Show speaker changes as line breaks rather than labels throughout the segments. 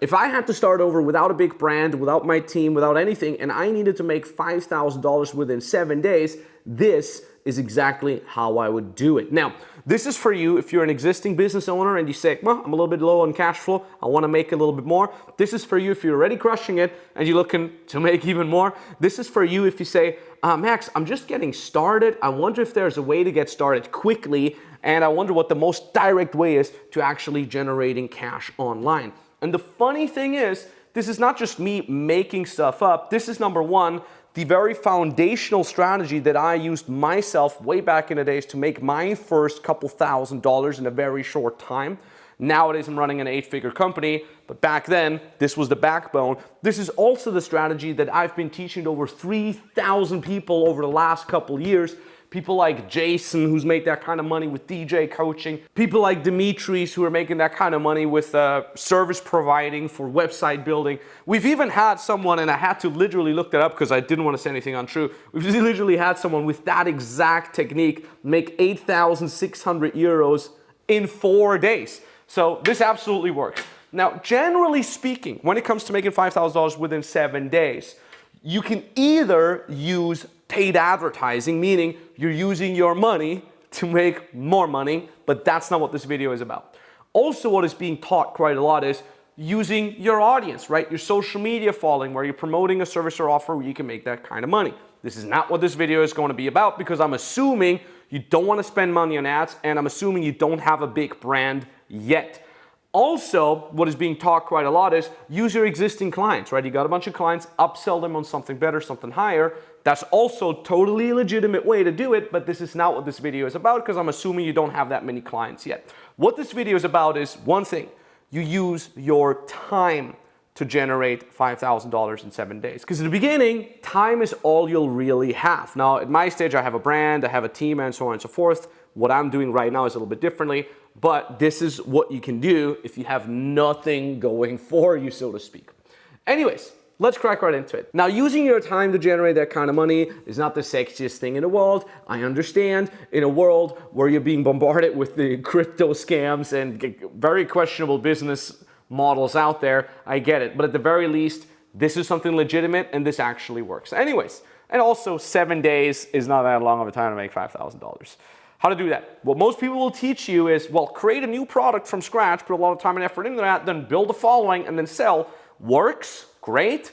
If I had to start over without a big brand, without my team, without anything, and I needed to make $5,000 within 7 days, this is exactly how I would do it. Now, this is for you if you're an existing business owner and you say, well, I'm a little bit low on cash flow, I want to make a little bit more. This is for you if you're already crushing it and you're looking to make even more. This is for you if you say, Max, I'm just getting started. I wonder if there's a way to get started quickly, and I wonder what the most direct way is to actually generating cash online. And the funny thing is, this is not just me making stuff up. This is number one, the very foundational strategy that I used myself way back in the days to make my first couple $1,000s in a very short time. Nowadays, I'm running an 8-figure company, but back then, this was the backbone. This is also the strategy that I've been teaching to over 3,000 people over the last couple years. People like Jason, who's made that kind of money with DJ coaching. People like Dimitris, who are making that kind of money with service providing for website building. We've even had someone, and I had to literally look that up because I didn't want to say anything untrue. We've literally had someone with that exact technique make 8,600 euros in 4 days. So this absolutely works. Now, generally speaking, when it comes to making $5,000 within 7 days, you can either use paid advertising, meaning you're using your money to make more money, but that's not what this video is about. Also, what is being taught quite a lot is using your audience, right? Your social media following, where you're promoting a service or offer where you can make that kind of money. This is not what this video is going to be about, because I'm assuming you don't want to spend money on ads, and I'm assuming you don't have a big brand yet. Also, what is being taught quite a lot is use your existing clients, right? You got a bunch of clients, upsell them on something better, something higher. That's also a totally legitimate way to do it, but this is not what this video is about, because I'm assuming you don't have that many clients yet. What this video is about is one thing: you use your time to generate $5,000 in 7 days. Because in the beginning, time is all you'll really have. Now, at my stage, I have a brand, I have a team, and so on and so forth. What I'm doing right now is a little bit differently, but this is what you can do if you have nothing going for you, so to speak. Anyways, let's crack right into it. Now, using your time to generate that kind of money is not the sexiest thing in the world. I understand, in a world where you're being bombarded with the crypto scams and very questionable business models out there, I get it. But at the very least, this is something legitimate and this actually works. Anyways, and also 7 days is not that long of a time to make $5,000. How to do that? What most people will teach you is, well, create a new product from scratch, put a lot of time and effort into that, then build a following and then sell. Works, great,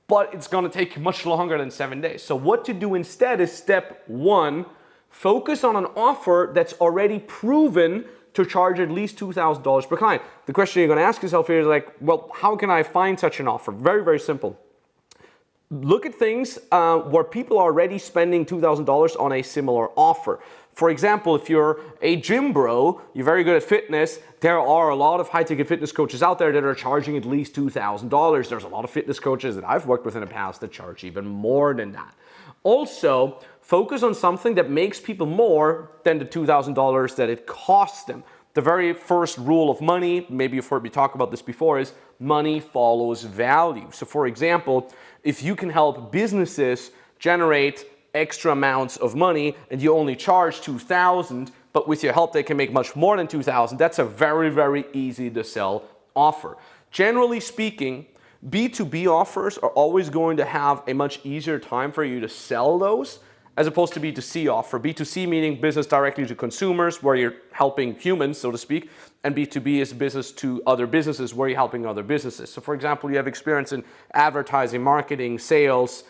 but it's gonna take much longer than 7 days. So what to do instead is step one, focus on an offer that's already proven to charge at least $2,000 per client. The question you're gonna ask yourself here is like, well, how can I find such an offer? Very, very simple. Look at things where people are already spending $2,000 on a similar offer. For example, if you're a gym bro, you're very good at fitness, there are a lot of high-ticket fitness coaches out there that are charging at least $2,000. There's a lot of fitness coaches that I've worked with in the past that charge even more than that. Also, focus on something that makes people more than the $2,000 that it costs them. The very first rule of money, maybe you've heard me talk about this before, is money follows value. So for example, if you can help businesses generate extra amounts of money and you only charge $2,000, but with your help they can make much more than $2,000, that's a very, very easy to sell offer. Generally speaking, B2B offers are always going to have a much easier time for you to sell those as opposed to B2C offer. B2C meaning business directly to consumers, where you're helping humans, so to speak, and B2B is business to other businesses, where you're helping other businesses. So for example, you have experience in advertising, marketing, sales,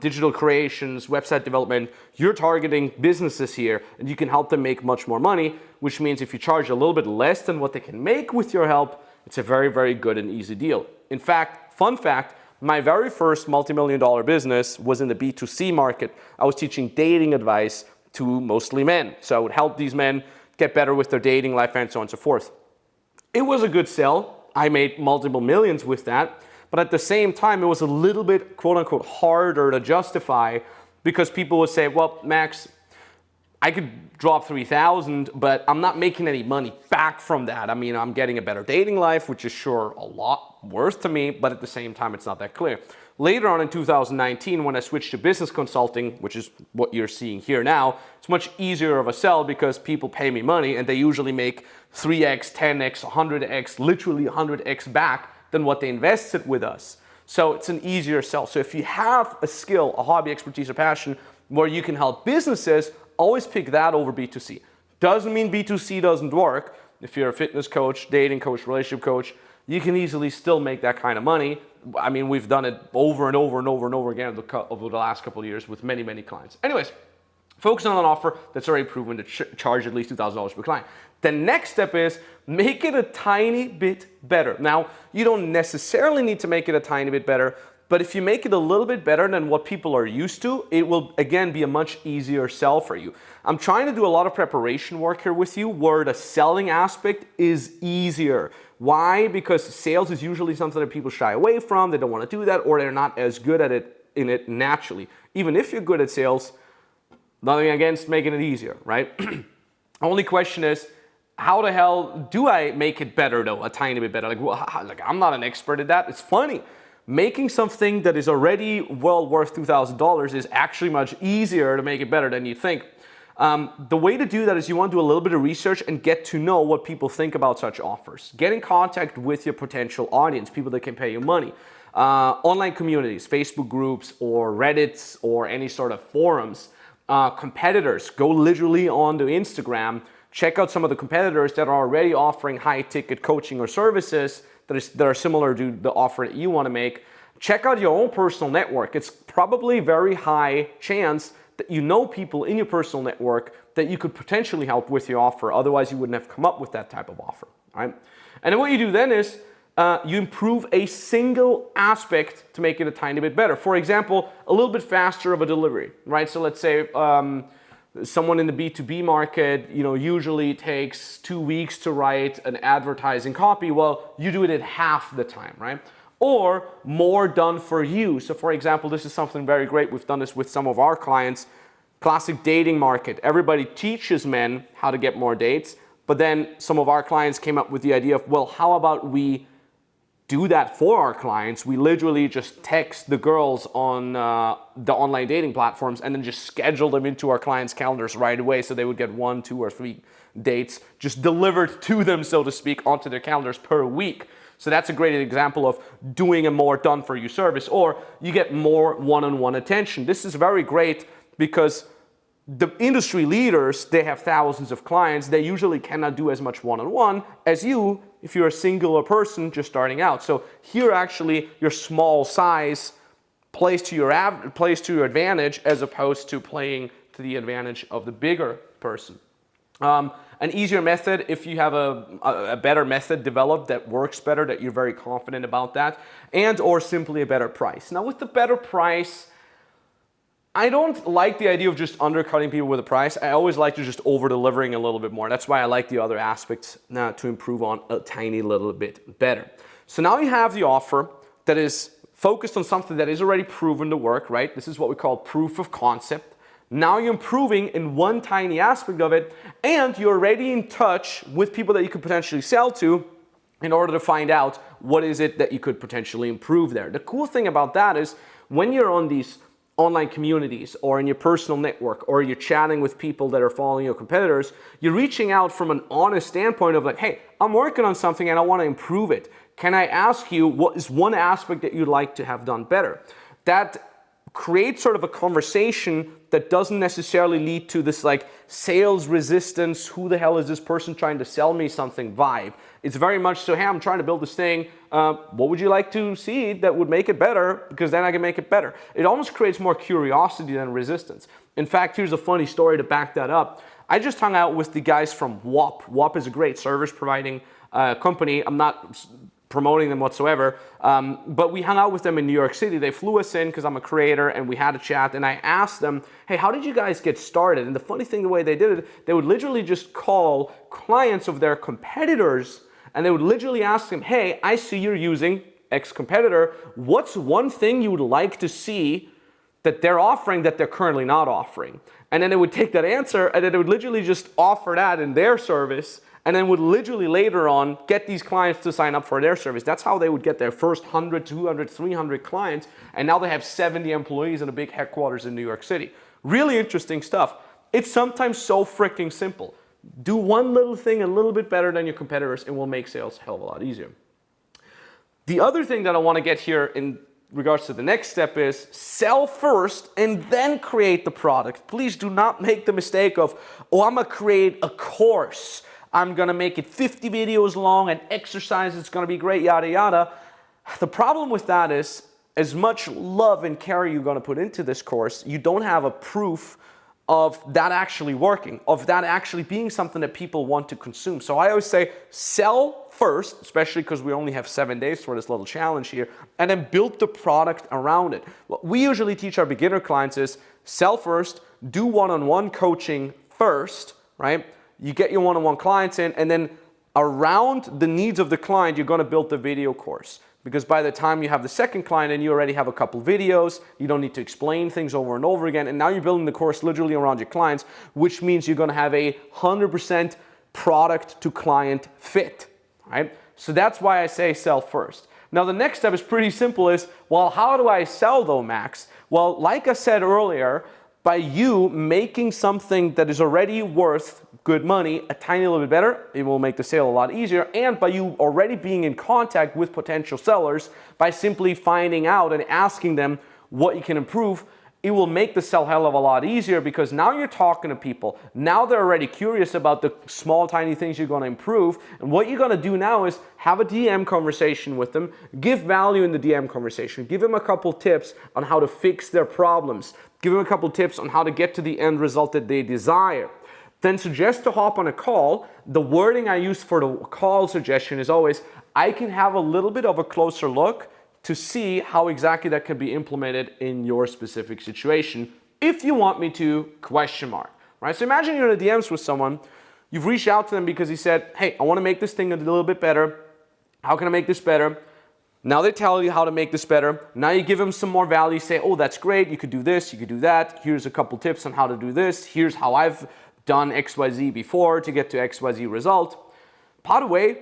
digital creations, website development. You're targeting businesses here, and you can help them make much more money, which means if you charge a little bit less than what they can make with your help, it's a very, very good and easy deal. In fact, fun fact, my very first multi-million-dollar business was in the B2C market. I was teaching dating advice to mostly men. So I would help these men get better with their dating life and so on and so forth. It was a good sell. I made multiple millions with that. But at the same time, it was a little bit, quote unquote, harder to justify, because people would say, well, Max, I could drop 3,000, but I'm not making any money back from that. I mean, I'm getting a better dating life, which is sure a lot worth to me, but at the same time, it's not that clear. Later on in 2019, when I switched to business consulting, which is what you're seeing here now, it's much easier of a sell because people pay me money and they usually make 3x, 10x, 100x, literally 100x back than what they invested with us. So it's an easier sell. So if you have a skill, a hobby, expertise, or passion where you can help businesses, always pick that over B2C. Doesn't mean B2C doesn't work. If you're a fitness coach, dating coach, relationship coach, you can easily still make that kind of money. I mean, we've done it over and over and over and over again over the last couple of years with many, many clients. Anyways, focus on an offer that's already proven to charge at least $2,000 per client. The next step is make it a tiny bit better. Now, you don't necessarily need to make it a tiny bit better, but if you make it a little bit better than what people are used to, it will, again, be a much easier sell for you. I'm trying to do a lot of preparation work here with you where the selling aspect is easier. Why? Because sales is usually something that people shy away from. They don't want to do that, or they're not as good at it in it naturally. Even if you're good at sales, nothing against making it easier, right? Only question is, how the hell do I make it better though, a tiny bit better? Like I'm not an expert at that. It's funny. Making something that is already well worth $2,000 is actually much easier to make it better than you think. The way to do that is you want to do a little bit of research and get to know what people think about such offers. Get in contact with your potential audience, people that can pay you money. Online communities, Facebook groups or Reddits or any sort of forums. Competitors, go literally onto Instagram. Check out some of the competitors that are already offering high-ticket coaching or services that are similar to the offer that you want to make. Check out your own personal network. It's probably very high chance that you know people in your personal network that you could potentially help with your offer. Otherwise, you wouldn't have come up with that type of offer, right? And then what you do then is you improve a single aspect to make it a tiny bit better. For example, a little bit faster of a delivery, right? So let's say someone in the B2B market, usually takes 2 weeks to write an advertising copy. Well, you do it at half the time, right? Or more done for you. So for example, this is something very great. We've done this with some of our clients. Classic dating market. Everybody teaches men how to get more dates, but then some of our clients came up with the idea of, well, how about we do that for our clients? We literally just text the girls on the online dating platforms and then just schedule them into our clients' calendars right away, so they would get 1, 2, or 3 dates just delivered to them, so to speak, onto their calendars per week. So that's a great example of doing a more done-for-you service, or you get more one-on-one attention. This is very great because the industry leaders, they have thousands of clients. They usually cannot do as much one-on-one as you if you're a singular person just starting out. So here actually your small size plays to your advantage as opposed to playing to the advantage of the bigger person. An easier method, if you have a better method developed that works better, that you're very confident about that, and or simply a better price. Now with the better price, I don't like the idea of just undercutting people with a price. I always like to just over-delivering a little bit more. That's why I like the other aspects now to improve on a tiny little bit better. So now you have the offer that is focused on something that is already proven to work, right? This is what we call proof of concept. Now you're improving in one tiny aspect of it, and you're already in touch with people that you could potentially sell to in order to find out what is it that you could potentially improve there. The cool thing about that is when you're on these online communities or in your personal network, or you're chatting with people that are following your competitors, you're reaching out from an honest standpoint of like, hey, I'm working on something and I want to improve it. Can I ask you what is one aspect that you'd like to have done better? That creates sort of a conversation that doesn't necessarily lead to this like sales resistance, who the hell is this person trying to sell me something vibe. It's very much so, hey, I'm trying to build this thing. What would you like to see that would make it better? Because then I can make it better. It almost creates more curiosity than resistance. In fact, here's a funny story to back that up. I just hung out with the guys from WAP. WAP is a great service providing company. I'm not promoting them whatsoever, but we hung out with them in New York City. They flew us in because I'm a creator, and we had a chat, and I asked them, hey, how did you guys get started? And the funny thing, the way they did it, they would literally just call clients of their competitors, and they would literally ask them, hey, I see you're using X competitor. What's one thing you would like to see that they're offering that they're currently not offering? And then they would take that answer, and then they would literally just offer that in their service, and then would literally later on get these clients to sign up for their service. That's how they would get their first 100, 200, 300 clients, and now they have 70 employees in a big headquarters in New York City. Really interesting stuff. It's sometimes so freaking simple. Do one little thing a little bit better than your competitors, and will make sales a hell of a lot easier. The other thing that I want to get here in regards to the next step is sell first and then create the product. Please do not make the mistake of, oh, I'm going to create a course. I'm going to make it 50 videos long and exercise. It's going to be great, yada, yada. The problem with that is, as much love and care you're going to put into this course, you don't have a proof of that actually working, of that actually being something that people want to consume. So I always say sell first, especially because we only have 7 days for this little challenge here, and then build the product around it. What we usually teach our beginner clients is sell first, do one-on-one coaching first, right? You get your one-on-one clients in, and then around the needs of the client, you're going to build the video course. Because by the time you have the second client and you already have a couple videos, you don't need to explain things over and over again. And now you're building the course literally around your clients, which means you're going to have a 100% product to client fit, right? So that's why I say sell first. Now the next step is pretty simple is, well, how do I sell though, Max? Well, like I said earlier, by you making something that is already worth good money a tiny little bit better, it will make the sale a lot easier. And by you already being in contact with potential sellers, by simply finding out and asking them what you can improve, it will make the sell hell of a lot easier, because now you're talking to people. Now they're already curious about the small, tiny things you're going to improve. And what you're going to do now is have a DM conversation with them, give value in the DM conversation, give them a couple tips on how to fix their problems, give them a couple tips on how to get to the end result that they desire. Then suggest to hop on a call. The wording I use for the call suggestion is always, I can have a little bit of a closer look to see how exactly that can be implemented in your specific situation. If you want me to, ? Right? So imagine you're in the DMs with someone, you've reached out to them because he said, hey, I want to make this thing a little bit better. How can I make this better? Now they tell you how to make this better. Now you give them some more value, say, oh, that's great, you could do this, you could do that. Here's a couple tips on how to do this. Here's how I've done XYZ before to get to XYZ result. By the way,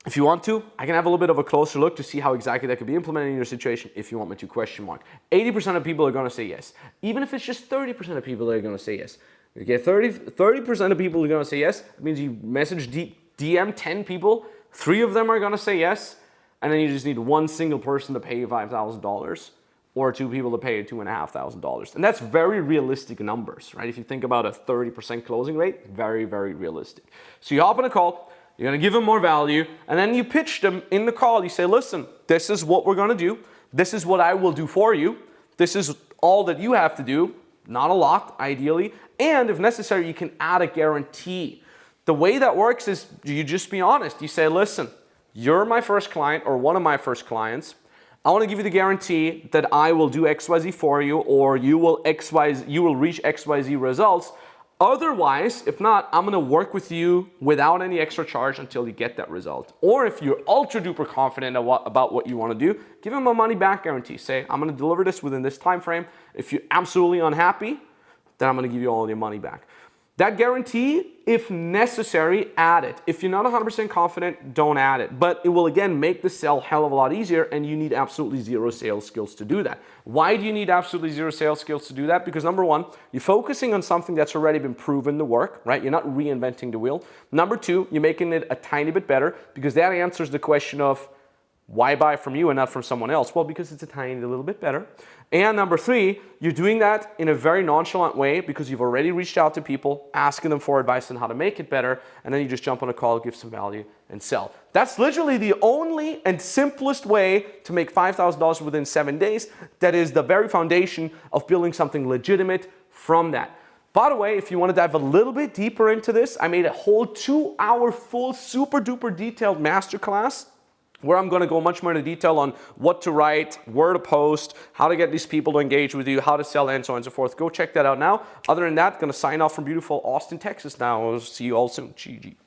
if you want to, I can have a little bit of a closer look to see how exactly that could be implemented in your situation if you want me to ? 80% of people are going to say yes. Even if it's just 30% of people that are going to say yes. You get 30% of people are going to say yes. It means you message DM 10 people, 3 of them are going to say yes, and then you just need one single person to pay you $5,000 or 2 people to pay you $2,500. And that's very realistic numbers, right? If you think about a 30% closing rate, very, very realistic. So you hop on a call, you're going to give them more value, and then you pitch them in the call. You say, listen, this is what we're going to do. This is what I will do for you. This is all that you have to do. Not a lot, ideally. And if necessary, you can add a guarantee. The way that works is you just be honest. You say, listen, you're my first client or one of my first clients. I want to give you the guarantee that I will do XYZ for you, or you will reach XYZ results. Otherwise, if not, I'm going to work with you without any extra charge until you get that result. Or if you're ultra duper confident about what you want to do, give them a money back guarantee. Say, I'm going to deliver this within this time frame. If you're absolutely unhappy, then I'm going to give you all your money back. That guarantee, if necessary, add it. If you're not 100% confident, don't add it. But it will, again, make the sell hell of a lot easier, and you need absolutely zero sales skills to do that. Why do you need absolutely zero sales skills to do that? Because number one, you're focusing on something that's already been proven to work, right? You're not reinventing the wheel. Number two, you're making it a tiny bit better, because that answers the question of, why buy from you and not from someone else? Well, because it's a tiny little bit better. And number three, you're doing that in a very nonchalant way because you've already reached out to people, asking them for advice on how to make it better, and then you just jump on a call, give some value, and sell. That's literally the only and simplest way to make $5,000 within 7 days. That is the very foundation of building something legitimate from that. By the way, if you want to dive a little bit deeper into this, I made a whole 2-hour full super duper detailed masterclass where I'm going to go much more into detail on what to write, where to post, how to get these people to engage with you, how to sell, and so on and so forth. Go check that out now. Other than that, going to sign off from beautiful Austin, Texas now. I'll see you all soon. GG.